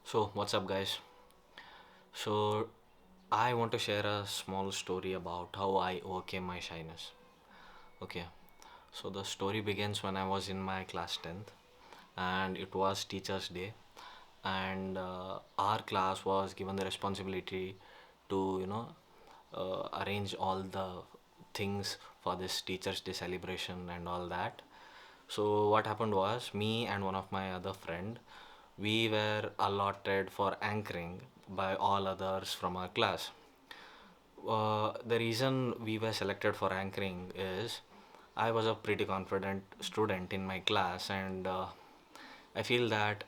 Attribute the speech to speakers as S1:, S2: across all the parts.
S1: So, what's up, guys? So, I want to share a small story about how I overcame my shyness. Okay, so the story begins when I was in my class 10th, and it was Teachers' Day, and our class was given the responsibility to, arrange all the things for this Teachers' Day celebration and all that. So what happened was me and one of my other friend, we were allotted for anchoring by all others from our class. The reason we were selected for anchoring is I was a pretty confident student in my class, and I feel that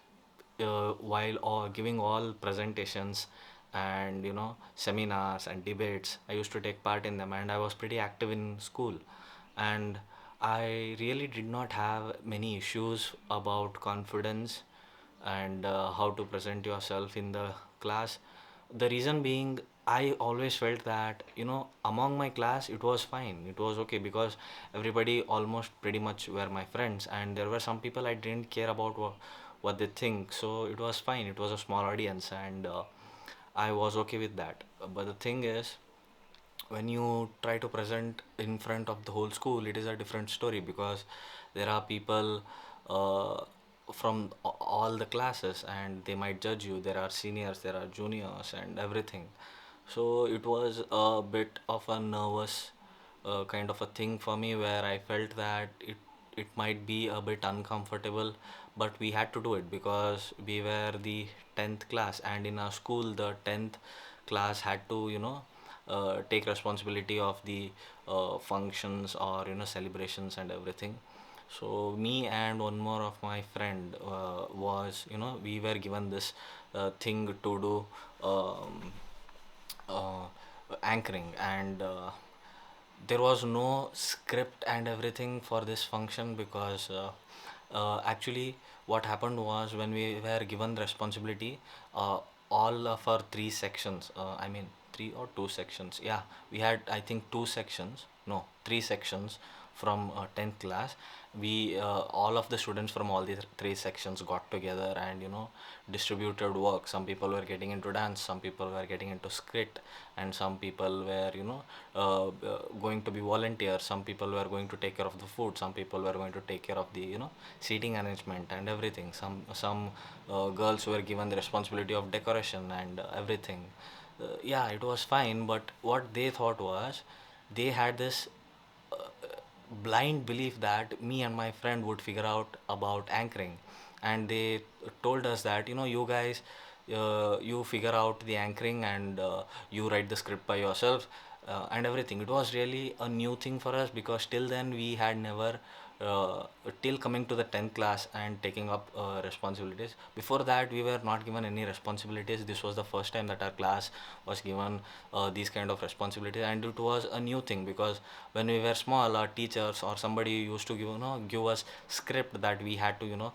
S1: while giving all presentations and seminars and debates, I used to take part in them, and I was pretty active in school, and I really did not have many issues about confidence and how to present yourself in the class. The reason being, I always felt that among my class it was fine, it was okay, because everybody almost pretty much were my friends, and there were some people I didn't care about what they think, so it was fine, it was a small audience, and I was okay with that. But the thing is, when you try to present in front of the whole school, it is a different story, because there are people uh, from all the classes, and they might judge you. There are seniors, there are juniors, and everything. So it was a bit of a nervous kind of a thing for me, where I felt that it might be a bit uncomfortable, but we had to do it because we were the 10th class, and in our school the 10th class had to take responsibility of the functions or celebrations and everything. So me and one more of my friend was we were given this thing to do, um, uh, anchoring, and there was no script and everything for this function, because actually what happened was, when we were given the responsibility, uh, all of our three sections, I mean three or two sections, yeah, we had, I think, two sections, no, three sections from 10th class. We all of the students from all these three sections got together and distributed work. Some people were getting into dance, some people were getting into script, and some people were going to be volunteers, some people were going to take care of the food, some people were going to take care of the seating arrangement and everything. Some girls were given the responsibility of decoration and everything. Yeah, it was fine, but what they thought was, they had this blind belief that me and my friend would figure out about anchoring, and they told us that you guys, you figure out the anchoring, and you write the script by yourself, and everything. It was really a new thing for us, because till then we had never, uh, till coming to the 10th class and taking up responsibilities. Before that, we were not given any responsibilities. This was the first time that our class was given these kind of responsibilities, and it was a new thing, because when we were small, our teachers or somebody used to give us script that we had to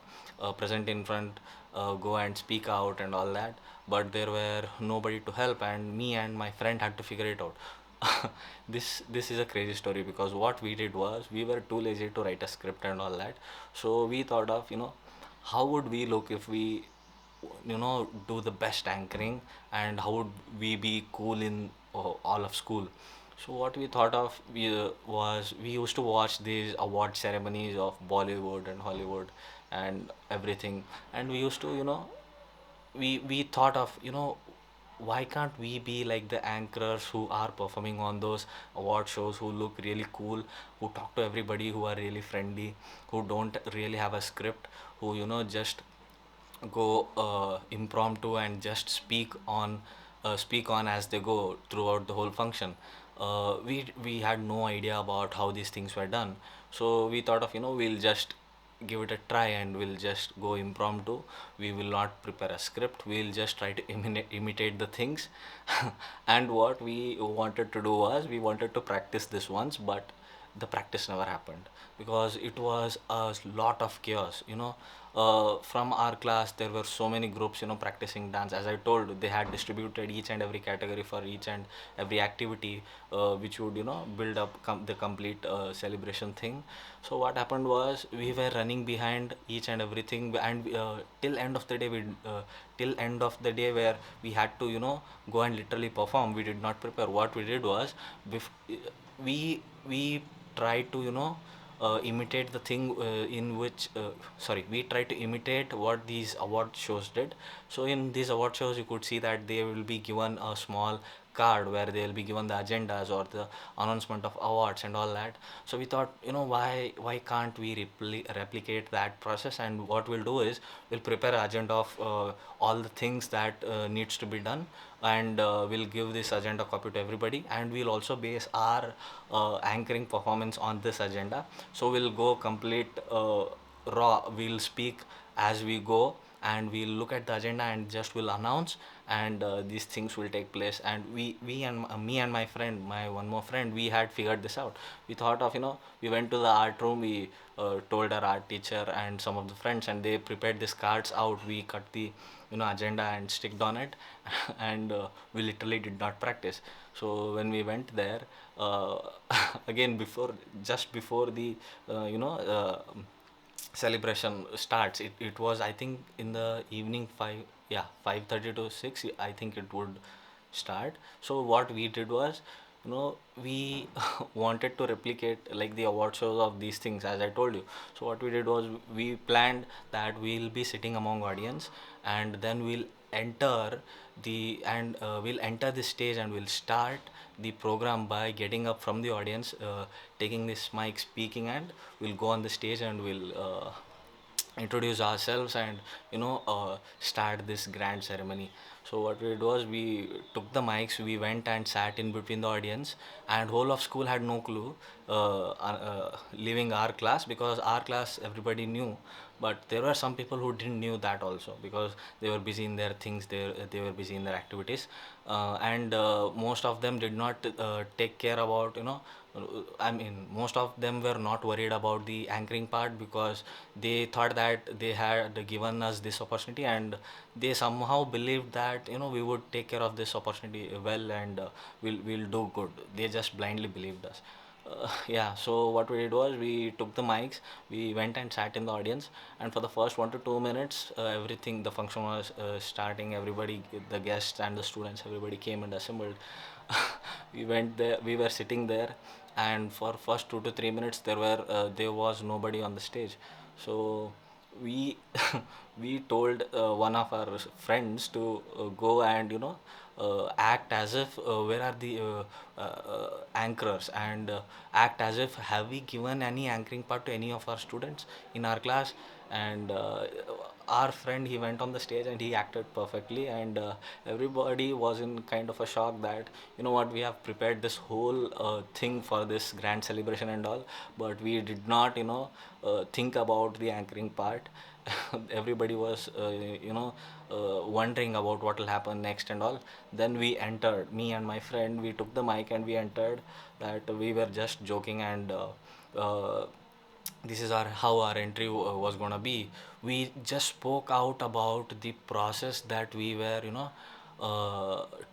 S1: present in front, go and speak out and all that, but there were nobody to help, and me and my friend had to figure it out. This is a crazy story, because what we did was, we were too lazy to write a script and all that. So we thought of, how would we look if we do the best anchoring, and how would we be cool in all of school. So what we thought of, was, we used to watch these award ceremonies of Bollywood and Hollywood and everything, and we used to we thought of, why can't we be like the anchors who are performing on those award shows, who look really cool, who talk to everybody, who are really friendly, who don't really have a script, who just go impromptu and just speak on as they go throughout the whole function. We had no idea about how these things were done, so we thought of, we'll just give it a try, and we'll just go impromptu. We will not prepare a script, we'll just try to imitate the things. And what we wanted to do was, we wanted to practice this once, but the practice never happened, because it was a lot of chaos. from our class there were so many groups, practicing dance. As I told, they had distributed each and every category for each and every activity, which would build up the complete celebration thing. So what happened was, we were running behind each and everything, and till end of the day, where we had to go and literally perform. We did not prepare. What we did was, we tried to imitate the thing, in which sorry we try to imitate what these award shows did. So in these award shows, you could see that they will be given a small card where they will be given the agendas or the announcement of awards and all that. So we thought, why can't we replicate that process, and what we'll do is, we'll prepare an agenda of all the things that needs to be done, and we'll give this agenda copy to everybody, and we'll also base our anchoring performance on this agenda. So we'll go complete raw. We'll speak as we go, and we'll look at the agenda and just will announce, and these things will take place. And we and me and my friend, my one more friend, we had figured this out. We thought of, we went to the art room. We told our art teacher and some of the friends, and they prepared these cards out. We cut the agenda and sticked on it, and we literally did not practice. So when we went there, uh, again, just before the celebration starts, it was, I think, in the evening, 5, yeah, 5:30 to 6, I think it would start. So what we did was, we wanted to replicate like the award shows of these things, as I told you. So what we did was, we planned that we'll be sitting among audience, and then we'll enter the stage, and we'll start the program by getting up from the audience, taking this mic, speaking, and we'll go on the stage, and we'll introduce ourselves, and start this grand ceremony. So what we did was, we took the mics, we went and sat in between the audience, and whole of school had no clue, leaving our class, because our class everybody knew. But there were some people who didn't knew that also, because they were busy in their things, they were busy in their activities, and most of them did not take care about, I mean, most of them were not worried about the anchoring part, because they thought that they had given us this opportunity, and they somehow believed that we would take care of this opportunity well, and we'll do good. They just blindly believed us. Yeah, so what we did was, we took the mics, we went and sat in the audience, and for the first 1 to 2 minutes, everything, the function was starting. Everybody, the guests and the students, everybody came and assembled. We went there, we were sitting there, and for first 2 to 3 minutes, there was nobody on the stage. So we we told one of our friends to go and act as if, where are the anchors, and act as if, have we given any anchoring part to any of our students in our class. And our friend, he went on the stage and he acted perfectly, and everybody was in kind of a shock that, what, we have prepared this whole thing for this grand celebration and all, but we did not think about the anchoring part. Everybody was wondering about what will happen next and all. Then we entered, me and my friend, we took the mic and we entered, that we were just joking, and uh, this is our how our entry was gonna be. We just spoke out about the process that we were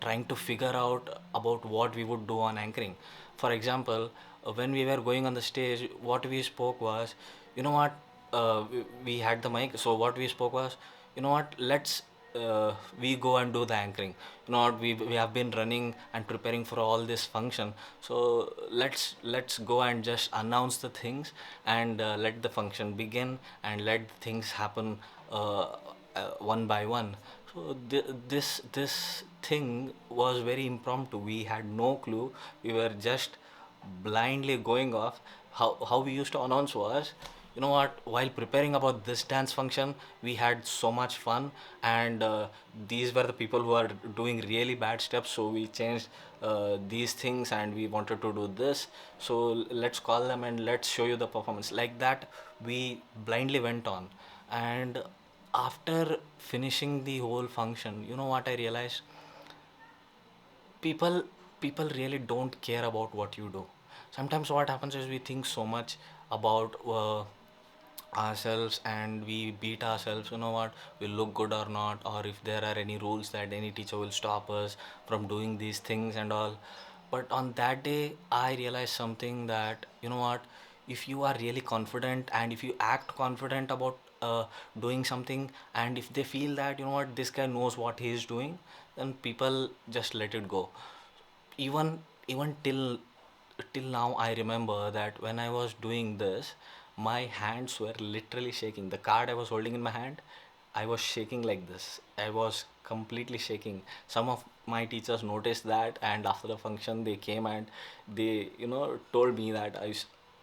S1: trying to figure out about what we would do on anchoring. For example, when we were going on the stage, what we spoke was, what, we had the mic. So what we spoke was, what, let's we go and do the anchoring. What, we have been running and preparing for all this function, so let's go and just announce the things, and let the function begin, and let things happen one by one. So this thing was very impromptu. We had no clue. We were just blindly going off. How we used to announce was, what, while preparing about this dance function, we had so much fun, and these were the people who are doing really bad steps, so we changed these things, and we wanted to do this, so let's call them and let's show you the performance. Like that, we blindly went on. And after finishing the whole function, what I realized, people people really don't care about what you do. Sometimes what happens is, we think so much about ourselves and we beat ourselves, you know what, we look good or not, or if there are any rules that any teacher will stop us from doing these things and all. But on that day I realized something, that you know what, if you are really confident and if you act confident about doing something, and if they feel that you know what, this guy knows what he is doing, then people just let it go. Even till now I remember that when I was doing this, my hands were literally shaking. The card I was holding in my hand, I was shaking like this. I was completely shaking. Some of my teachers noticed that, and after the function they came and they told me that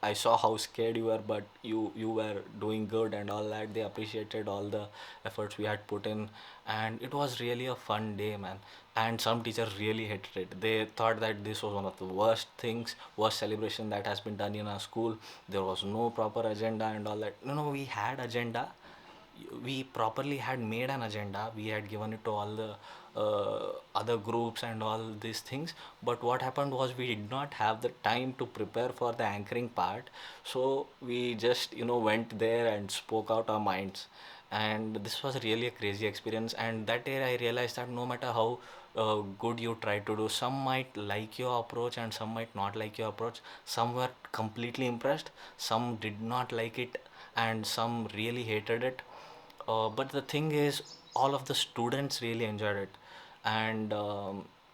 S1: I saw how scared you were, but you were doing good and all that. They appreciated all the efforts we had put in, and it was really a fun day, man. And some teachers really hated it. They thought that this was one of the worst things, worst celebration that has been done in our school. There was no proper agenda and all that. No, we had agenda. We properly had made an agenda. We had given it to all the other groups and all these things. But what happened was we did not have the time to prepare for the anchoring part. So we just went there and spoke out our minds. And this was really a crazy experience. And that day I realized that no matter how good you try to do, some might like your approach and some might not like your approach. Some were completely impressed, some did not like it, and some really hated it. But the thing is, all of the students really enjoyed it. And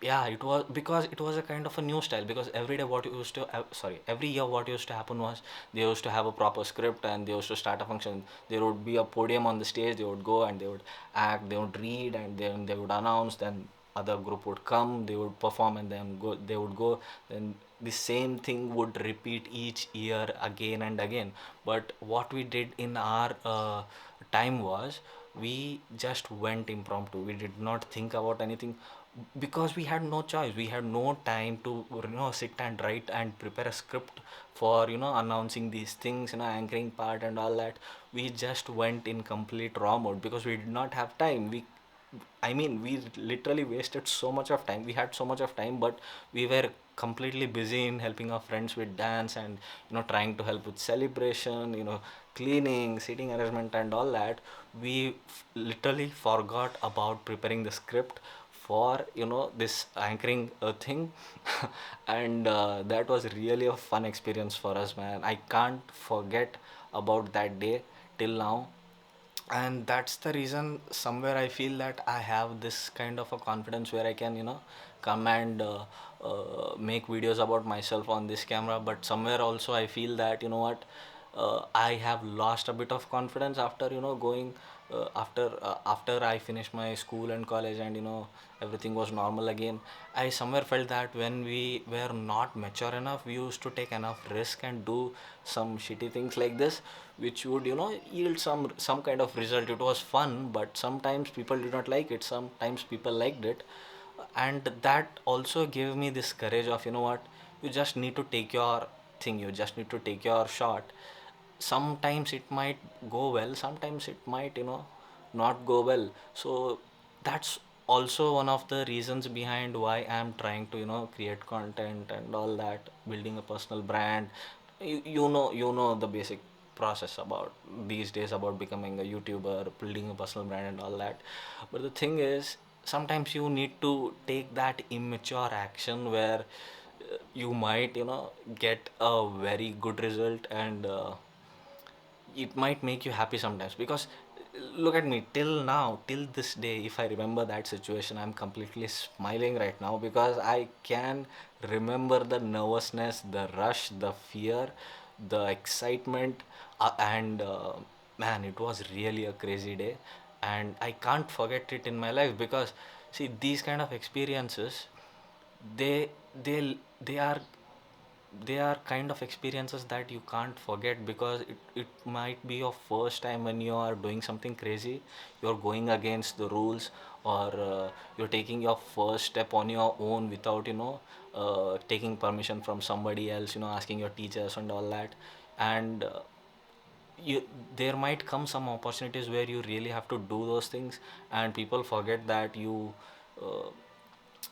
S1: yeah, it was because it was a kind of a new style. Because every day what used to sorry, every year what used to happen was they used to have a proper script and they used to start a function. There would be a podium on the stage, they would go and they would act, they would read, and then they would announce. Then other group would come, they would perform, and then go, they would go. Then the same thing would repeat each year again and again. But what we did in our time was, we just went impromptu. We did not think about anything because we had no choice. We had no time to sit and write and prepare a script for announcing these things, anchoring part and all that. We just went in complete raw mode because we did not have time. We literally wasted so much of time. We had so much of time, but we were completely busy in helping our friends with dance and trying to help with celebration, cleaning, seating arrangement, and all that. We literally forgot about preparing the script for this anchoring thing. And that was really a fun experience for us, man. I can't forget about that day till now. And that's the reason somewhere I feel that I have this kind of a confidence where I can come and make videos about myself on this camera. But somewhere also I feel that I have lost a bit of confidence after going after I finished my school and college, and everything was normal again. I somewhere felt that when we were not mature enough, we used to take enough risk and do some shitty things like this, which would yield some kind of result. It was fun, but sometimes people did not like it, sometimes people liked it. And that also gave me this courage of, what, you just need to take your thing, you just need to take your shot. Sometimes it might go well, sometimes it might not go well. So that's also one of the reasons behind why I'm trying to create content and all that, building a personal brand. You know the basic process about these days about becoming a YouTuber, building a personal brand and all that. But the thing is, sometimes you need to take that immature action where you might get a very good result, and it might make you happy sometimes. Because look at me, till now, till this day, if I remember that situation, I'm completely smiling right now because I can remember the nervousness, the rush, the fear, the excitement, and man, it was really a crazy day. And I can't forget it in my life because, see, these kind of experiences, they they are kind of experiences that you can't forget, because it might be your first time when you are doing something crazy. You're going against the rules, or you're taking your first step on your own without taking permission from somebody else, asking your teachers and all that. And you there might come some opportunities where you really have to do those things, and people forget that you uh,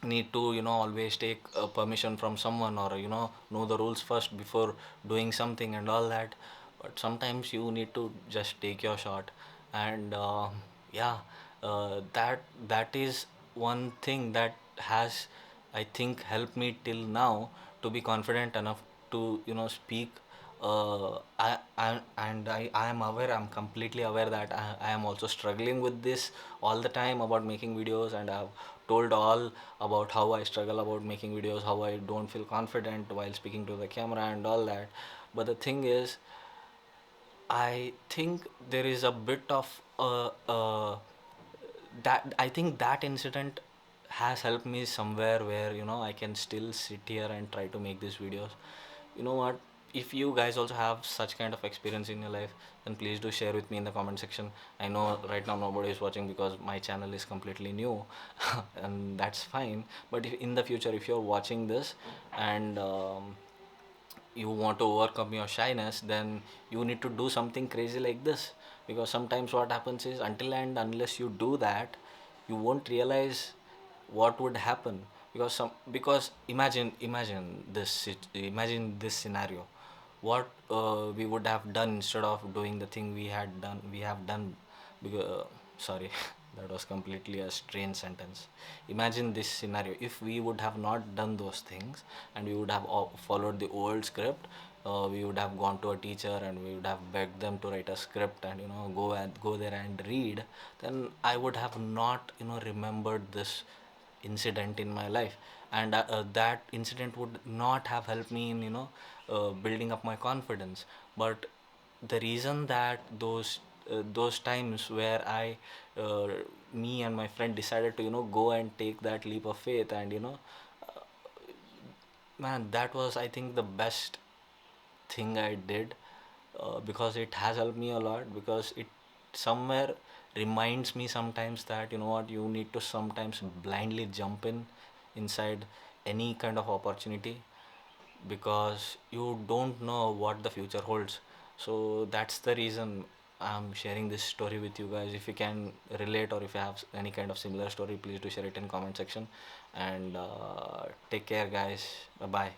S1: need to always take permission from someone, or know the rules first before doing something and all that. but sometimes you need to just take your shot. And yeah, that is one thing that has, I think, helped me till now to be confident enough to speak. I am aware, I'm completely aware that I am also struggling with this all the time about making videos, and I've told all about how I struggle about making videos, how I don't feel confident while speaking to the camera and all that. But the thing is, I think there is a bit of that I think that incident has helped me somewhere where I can still sit here and try to make these videos. You know what? If you guys also have such kind of experience in your life, then please do share with me in the comment section. I know right now nobody is watching because my channel is completely new, and that's fine. But if in the future, if you're watching this and you want to overcome your shyness, then you need to do something crazy like this. Because sometimes what happens is, until and unless you do that, you won't realize what would happen. Because imagine this scenario. What we would have done instead of doing the thing we have done. Because, sorry, that was completely a strange sentence. Imagine this scenario: if we would have not done those things, and we would have followed the old script, we would have gone to a teacher and we would have begged them to write a script and go there and read. Then I would have not remembered this incident in my life, and that incident would not have helped me in building up my confidence. But the reason that those times where uh, me and my friend decided to go and take that leap of faith, and man, that was, I think, the best thing I did, because it has helped me a lot, because it somewhere reminds me sometimes that what, you need to sometimes blindly jump inside any kind of opportunity, because you don't know what the future holds. So that's the reason I'm sharing this story with you guys. If you can relate, or if you have any kind of similar story, please do share it in comment section. And take care, guys. Bye bye.